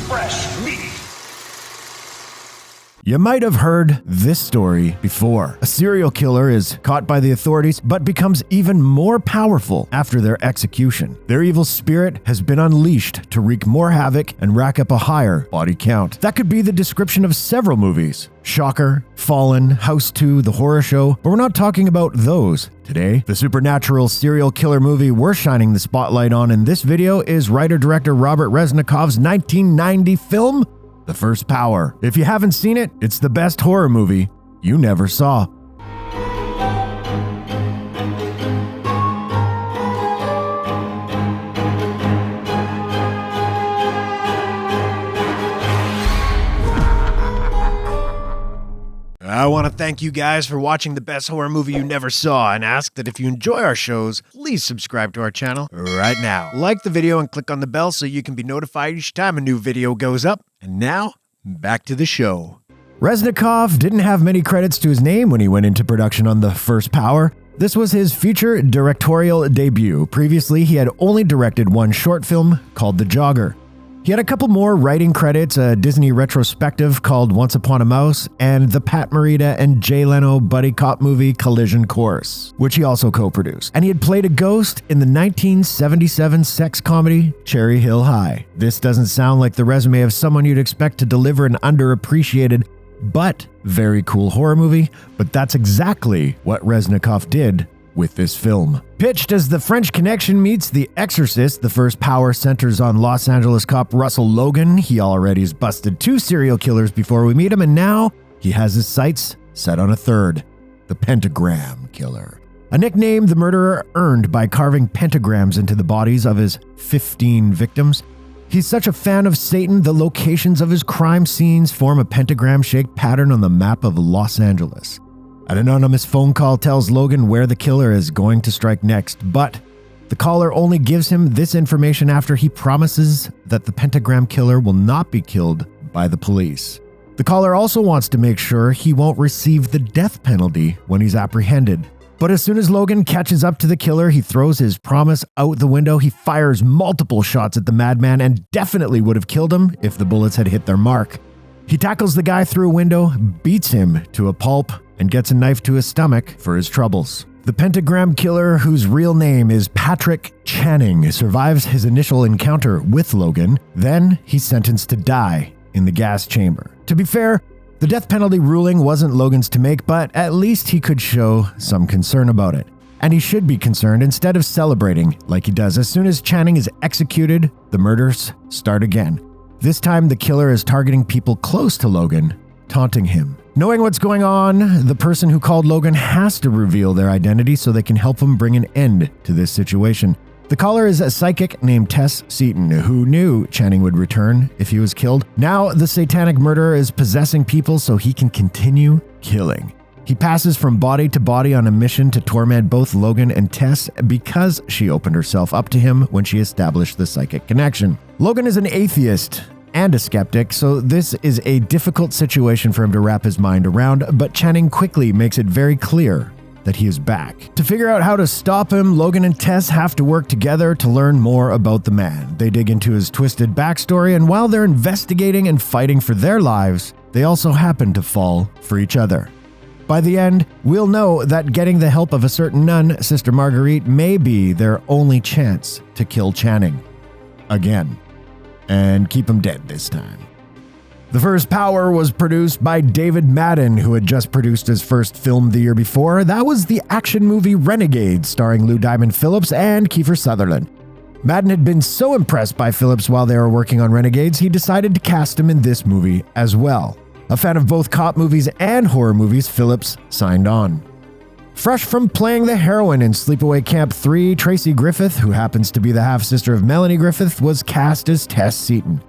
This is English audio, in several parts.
fresh meat. You might have heard this story before. A serial killer is caught by the authorities but becomes even more powerful after their execution. Their evil spirit has been unleashed to wreak more havoc and rack up a higher body count. That could be the description of several movies. Shocker, Fallon, House 2, The Horror Show, but we're not talking about those today. The supernatural serial killer movie we're shining the spotlight on in this video is writer-director Robert Resnikoff's 1990 film, The First Power. If you haven't seen it, it's the best horror movie you never saw. I want to thank you guys for watching the best horror movie you never saw and ask that if you enjoy our shows, please subscribe to our channel right now. Like the video and click on the bell so you can be notified each time a new video goes up. And now, back to the show. Resnikoff didn't have many credits to his name when he went into production on The First Power. This was his feature directorial debut. Previously, he had only directed one short film called The Jogger. He had a couple more writing credits, a Disney retrospective called Once Upon a Mouse, and the Pat Morita and Jay Leno buddy cop movie Collision Course, which he also co-produced. And he had played a ghost in the 1977 sex comedy Cherry Hill High. This doesn't sound like the resume of someone you'd expect to deliver an underappreciated but very cool horror movie, but that's exactly what Resnikoff did with this film. Pitched as The French Connection meets The Exorcist, The First Power centers on Los Angeles cop Russell Logan. He already has busted 2 serial killers before we meet him, and now he has his sights set on a third, the Pentagram Killer. A nickname the murderer earned by carving pentagrams into the bodies of his 15 victims. He's such a fan of Satan, the locations of his crime scenes form a pentagram-shaped pattern on the map of Los Angeles. An anonymous phone call tells Logan where the killer is going to strike next, but the caller only gives him this information after he promises that the Pentagram Killer will not be killed by the police. The caller also wants to make sure he won't receive the death penalty when he's apprehended. But as soon as Logan catches up to the killer, he throws his promise out the window. He fires multiple shots at the madman and definitely would have killed him if the bullets had hit their mark. He tackles the guy through a window, beats him to a pulp, and gets a knife to his stomach for his troubles. The Pentagram Killer, whose real name is Patrick Channing, survives his initial encounter with Logan. Then he's sentenced to die in the gas chamber. To be fair, the death penalty ruling wasn't Logan's to make, but at least he could show some concern about it. And he should be concerned instead of celebrating like he does. As soon as Channing is executed, the murders start again. This time, the killer is targeting people close to Logan, taunting him. Knowing what's going on, the person who called Logan has to reveal their identity so they can help him bring an end to this situation. The caller is a psychic named Tess Seaton, who knew Channing would return if he was killed. Now, the satanic murderer is possessing people so he can continue killing. He passes from body to body on a mission to torment both Logan and Tess because she opened herself up to him when she established the psychic connection. Logan is an atheist and a skeptic, so this is a difficult situation for him to wrap his mind around, but Channing quickly makes it very clear that he is back. To figure out how to stop him, Logan and Tess have to work together to learn more about the man. They dig into his twisted backstory, and while they're investigating and fighting for their lives, they also happen to fall for each other. By the end, we'll know that getting the help of a certain nun, Sister Marguerite, may be their only chance to kill Channing again. And keep him dead this time. The First Power was produced by David Madden, who had just produced his first film the year before. That was the action movie Renegade, starring Lou Diamond Phillips and Kiefer Sutherland. Madden had been so impressed by Phillips while they were working on Renegades, he decided to cast him in this movie as well. A fan of both cop movies and horror movies, Phillips signed on. Fresh from playing the heroine in Sleepaway Camp 3, Tracy Griffith, who happens to be the half-sister of Melanie Griffith, was cast as Tess Seaton.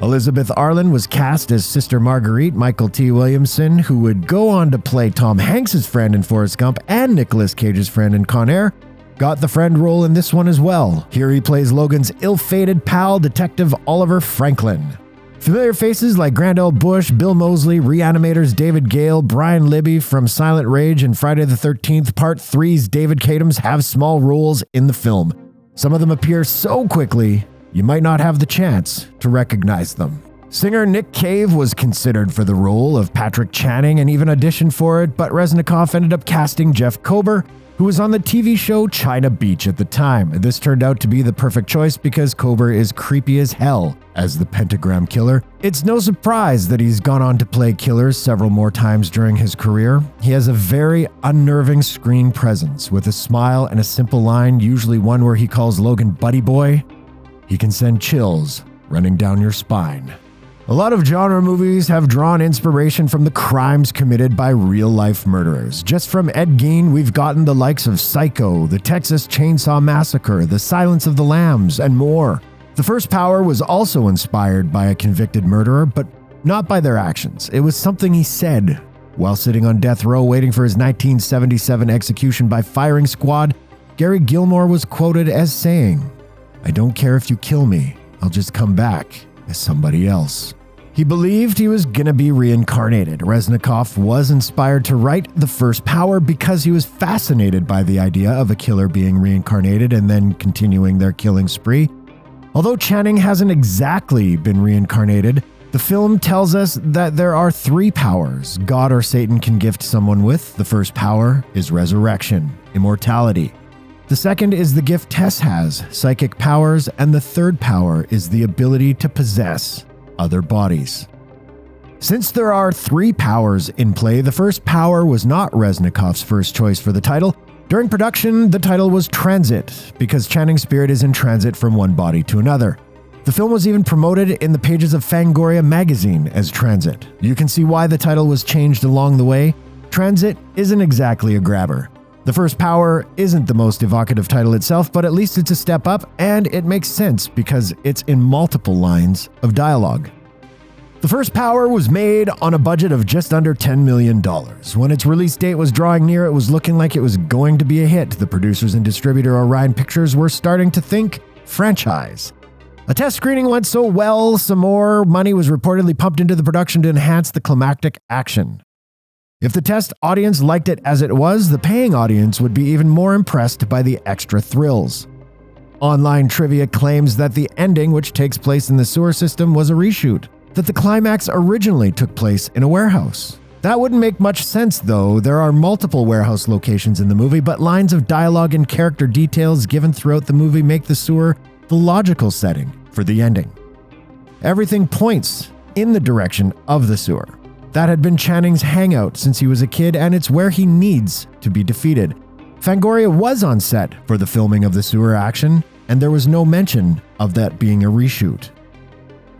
Elizabeth Arlen was cast as Sister Marguerite. Michael T. Williamson, who would go on to play Tom Hanks' friend in Forrest Gump and Nicolas Cage's friend in Con Air, got the friend role in this one as well. Here he plays Logan's ill-fated pal, Detective Oliver Franklin. Familiar faces like Grandel Bush, Bill Moseley, Reanimators David Gale, Brian Libby from Silent Rage and Friday the 13th Part 3's David Cadams have small roles in the film. Some of them appear so quickly, you might not have the chance to recognize them. Singer Nick Cave was considered for the role of Patrick Channing and even auditioned for it, but Resnikoff ended up casting Jeff Kober, who was on the TV show China Beach at the time. This turned out to be the perfect choice because Kober is creepy as hell as the Pentagram Killer. It's no surprise that he's gone on to play killers several more times during his career. He has a very unnerving screen presence with a smile and a simple line, usually one where he calls Logan Buddy Boy. He can send chills running down your spine. A lot of genre movies have drawn inspiration from the crimes committed by real-life murderers. Just from Ed Gein, we've gotten the likes of Psycho, the Texas Chainsaw Massacre, The Silence of the Lambs, and more. The First Power was also inspired by a convicted murderer, but not by their actions. It was something he said. While sitting on death row waiting for his 1977 execution by firing squad, Gary Gilmore was quoted as saying, "I don't care if you kill me, I'll just come back as somebody else." He believed he was gonna be reincarnated. Resnikoff was inspired to write The First Power because he was fascinated by the idea of a killer being reincarnated and then continuing their killing spree. Although Channing hasn't exactly been reincarnated, the film tells us that there are 3 powers God or Satan can gift someone with. The first power is resurrection, immortality. The second is the gift Tess has, psychic powers, and the third power is the ability to possess other bodies. Since there are 3 powers in play, the first power was not Resnikoff's first choice for the title. During production, the title was Transit, because Channing's spirit is in transit from one body to another. The film was even promoted in the pages of Fangoria magazine as Transit. You can see why the title was changed along the way. Transit isn't exactly a grabber. The First Power isn't the most evocative title itself, but at least it's a step up, and it makes sense because it's in multiple lines of dialogue. The First Power was made on a budget of just under $10 million. When its release date was drawing near, it was looking like it was going to be a hit. The producers and distributor Orion Pictures were starting to think franchise. A test screening went so well, some more money was reportedly pumped into the production to enhance the climactic action. If the test audience liked it as it was, the paying audience would be even more impressed by the extra thrills. Online trivia claims that the ending, which takes place in the sewer system, was a reshoot, that the climax originally took place in a warehouse. That wouldn't make much sense though. There are multiple warehouse locations in the movie, but lines of dialogue and character details given throughout the movie make the sewer the logical setting for the ending. Everything points in the direction of the sewer. That had been Channing's hangout since he was a kid, and it's where he needs to be defeated. Fangoria was on set for the filming of the sewer action, and there was no mention of that being a reshoot.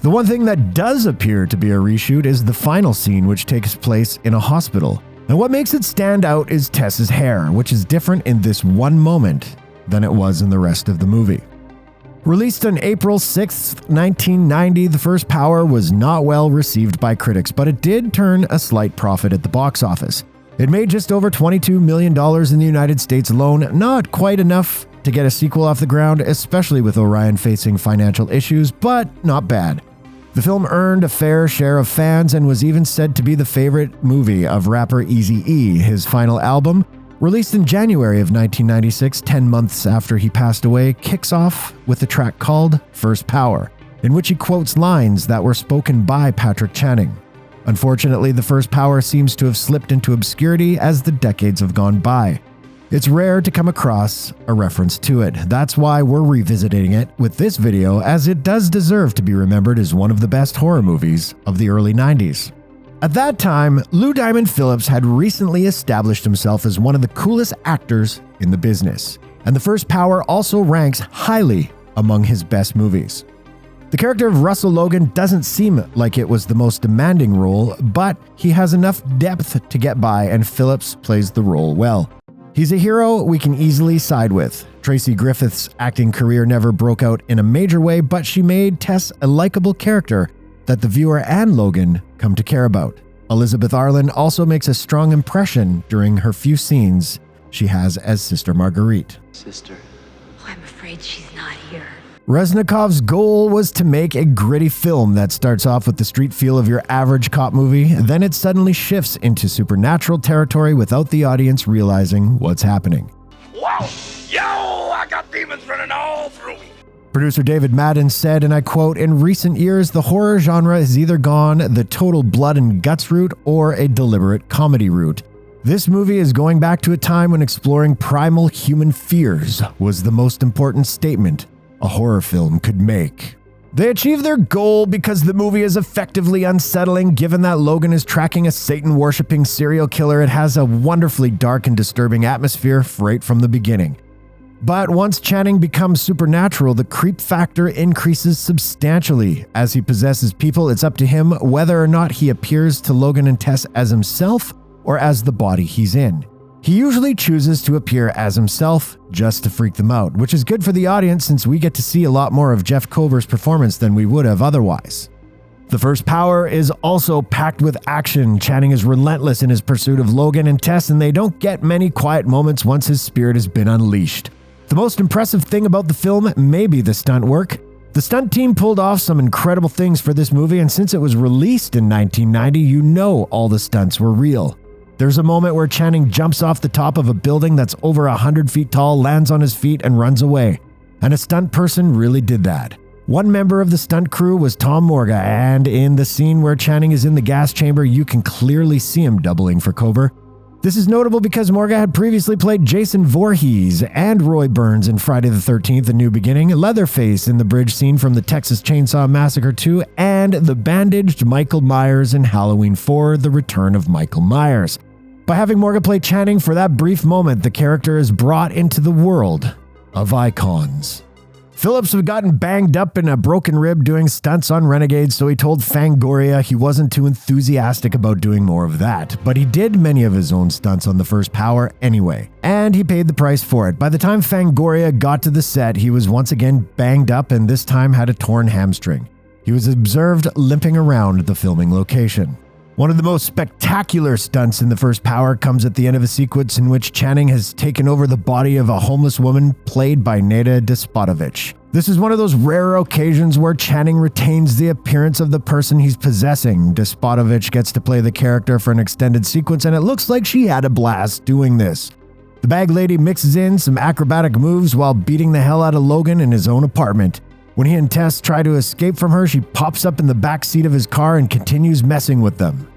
The one thing that does appear to be a reshoot is the final scene, which takes place in a hospital. And what makes it stand out is Tess's hair, which is different in this one moment than it was in the rest of the movie. Released on April 6, 1990, The First Power was not well received by critics, but it did turn a slight profit at the box office. It made just over $22 million in the United States alone, not quite enough to get a sequel off the ground, especially with Orion facing financial issues, but not bad. The film earned a fair share of fans and was even said to be the favorite movie of rapper Eazy-E. His final album, released in January of 1996, 10 months after he passed away, kicks off with a track called First Power, in which he quotes lines that were spoken by Patrick Channing. Unfortunately, The First Power seems to have slipped into obscurity as the decades have gone by. It's rare to come across a reference to it. That's why we're revisiting it with this video, as it does deserve to be remembered as one of the best horror movies of the early 90s. At that time, Lou Diamond Phillips had recently established himself as one of the coolest actors in the business, and The First Power also ranks highly among his best movies. The character of Russell Logan doesn't seem like it was the most demanding role, but he has enough depth to get by, and Phillips plays the role well. He's a hero we can easily side with. Tracy Griffith's acting career never broke out in a major way, but she made Tess a likable character that the viewer and Logan come to care about. Elizabeth Arlen also makes a strong impression during her few scenes she has as Sister Marguerite. Sister. Oh, I'm afraid she's not here. Resnikoff's goal was to make a gritty film that starts off with the street feel of your average cop movie, then it suddenly shifts into supernatural territory without the audience realizing what's happening. Wow! Yo! I got demons running all through me! Producer David Madden said, and I quote, "In recent years, the horror genre has either gone the total blood and guts route or a deliberate comedy route. This movie is going back to a time when exploring primal human fears was the most important statement a horror film could make." They achieve their goal because the movie is effectively unsettling. Given that Logan is tracking a Satan-worshipping serial killer, it has a wonderfully dark and disturbing atmosphere right from the beginning. But once Channing becomes supernatural, the creep factor increases substantially. As he possesses people, it's up to him whether or not he appears to Logan and Tess as himself or as the body he's in. He usually chooses to appear as himself just to freak them out, which is good for the audience since we get to see a lot more of Jeff Kober's performance than we would have otherwise. The First Power is also packed with action. Channing is relentless in his pursuit of Logan and Tess, and they don't get many quiet moments once his spirit has been unleashed. The most impressive thing about the film may be the stunt work. The stunt team pulled off some incredible things for this movie, and since it was released in 1990, you know all the stunts were real. There's a moment where Channing jumps off the top of a building that's over 100 feet tall, lands on his feet, and runs away. And a stunt person really did that. One member of the stunt crew was Tom Morga, and in the scene where Channing is in the gas chamber, you can clearly see him doubling for Kober. This is notable because Morga had previously played Jason Voorhees and Roy Burns in Friday the 13th, A New Beginning, Leatherface in the bridge scene from the Texas Chainsaw Massacre 2, and the bandaged Michael Myers in Halloween 4, The Return of Michael Myers. By having Morga play Channing for that brief moment, the character is brought into the world of icons. Phillips had gotten banged up in a broken rib doing stunts on Renegades, so he told Fangoria he wasn't too enthusiastic about doing more of that. But he did many of his own stunts on the First Power anyway, and he paid the price for it. By the time Fangoria got to the set, he was once again banged up and this time had a torn hamstring. He was observed limping around the filming location. One of the most spectacular stunts in the First Power comes at the end of a sequence in which Channing has taken over the body of a homeless woman played by Neda Despotovich. This is one of those rare occasions where Channing retains the appearance of the person he's possessing. Despotovich gets to play the character for an extended sequence, and it looks like she had a blast doing this. The bag lady mixes in some acrobatic moves while beating the hell out of Logan in his own apartment. When he and Tess try to escape from her, she pops up in the back seat of his car and continues messing with them.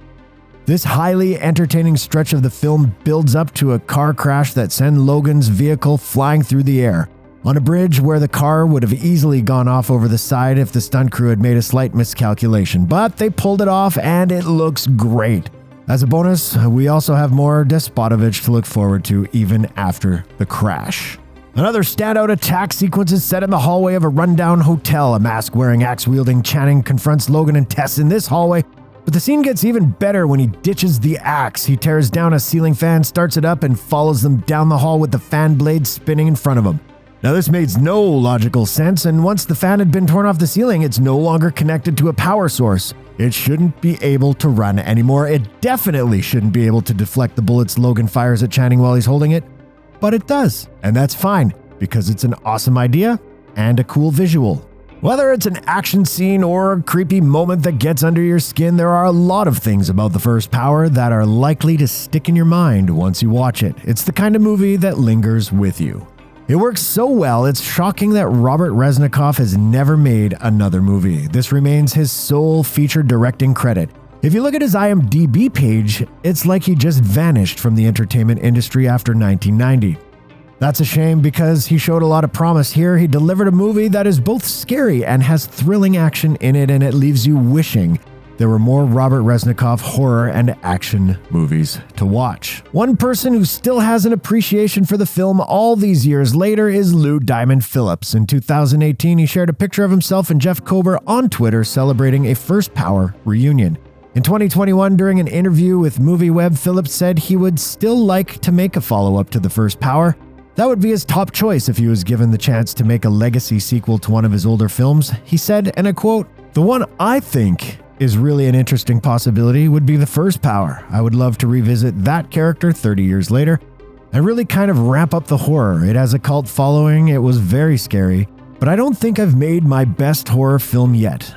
This highly entertaining stretch of the film builds up to a car crash that sends Logan's vehicle flying through the air on a bridge where the car would have easily gone off over the side if the stunt crew had made a slight miscalculation, but they pulled it off and it looks great. As a bonus, we also have more Despotovich to look forward to even after the crash. Another standout attack sequence is set in the hallway of a rundown hotel. A mask-wearing, axe-wielding Channing confronts Logan and Tess in this hallway, but the scene gets even better when he ditches the axe. He tears down a ceiling fan, starts it up, and follows them down the hall with the fan blade spinning in front of him. Now this makes no logical sense, and once the fan had been torn off the ceiling, it's no longer connected to a power source. It shouldn't be able to run anymore. It definitely shouldn't be able to deflect the bullets Logan fires at Channing while he's holding it. But it does, and that's fine, because it's an awesome idea and a cool visual. Whether it's an action scene or a creepy moment that gets under your skin, there are a lot of things about the First Power that are likely to stick in your mind once you watch it. It's the kind of movie that lingers with you. It works so well, it's shocking that Robert Resnikoff has never made another movie. This remains his sole feature directing credit. If you look at his IMDb page, it's like he just vanished from the entertainment industry after 1990. That's a shame because he showed a lot of promise here. He delivered a movie that is both scary and has thrilling action in it, and it leaves you wishing there were more Robert Resnikoff horror and action movies to watch. One person who still has an appreciation for the film all these years later is Lou Diamond Phillips. In 2018, he shared a picture of himself and Jeff Kober on Twitter celebrating a First Power reunion. In 2021, during an interview with MovieWeb, Phillips said he would still like to make a follow-up to The First Power. That would be his top choice if he was given the chance to make a legacy sequel to one of his older films. He said, and I quote, "The one I think is really an interesting possibility would be The First Power. I would love to revisit that character 30 years later and really kind of ramp up the horror. It has a cult following, it was very scary, but I don't think I've made my best horror film yet.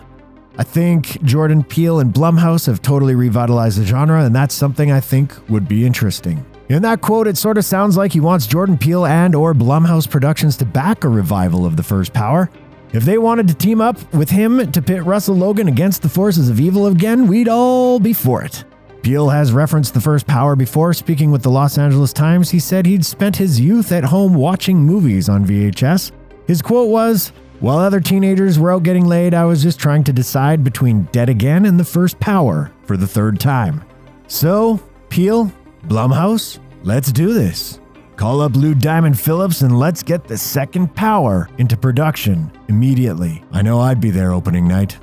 I think Jordan Peele and Blumhouse have totally revitalized the genre, and that's something I think would be interesting." In that quote, it sort of sounds like he wants Jordan Peele and or Blumhouse Productions to back a revival of The First Power. If they wanted to team up with him to pit Russell Logan against the forces of evil again, we'd all be for it. Peele has referenced the first Power before. Speaking with the Los Angeles Times, he said he'd spent his youth at home watching movies on VHS. His quote was, "While other teenagers were out getting laid, I was just trying to decide between Dead Again and the first Power for the third time." So, Peele, Blumhouse, let's do this. Call up Lou Diamond Phillips and let's get the second Power into production immediately. I know I'd be there opening night.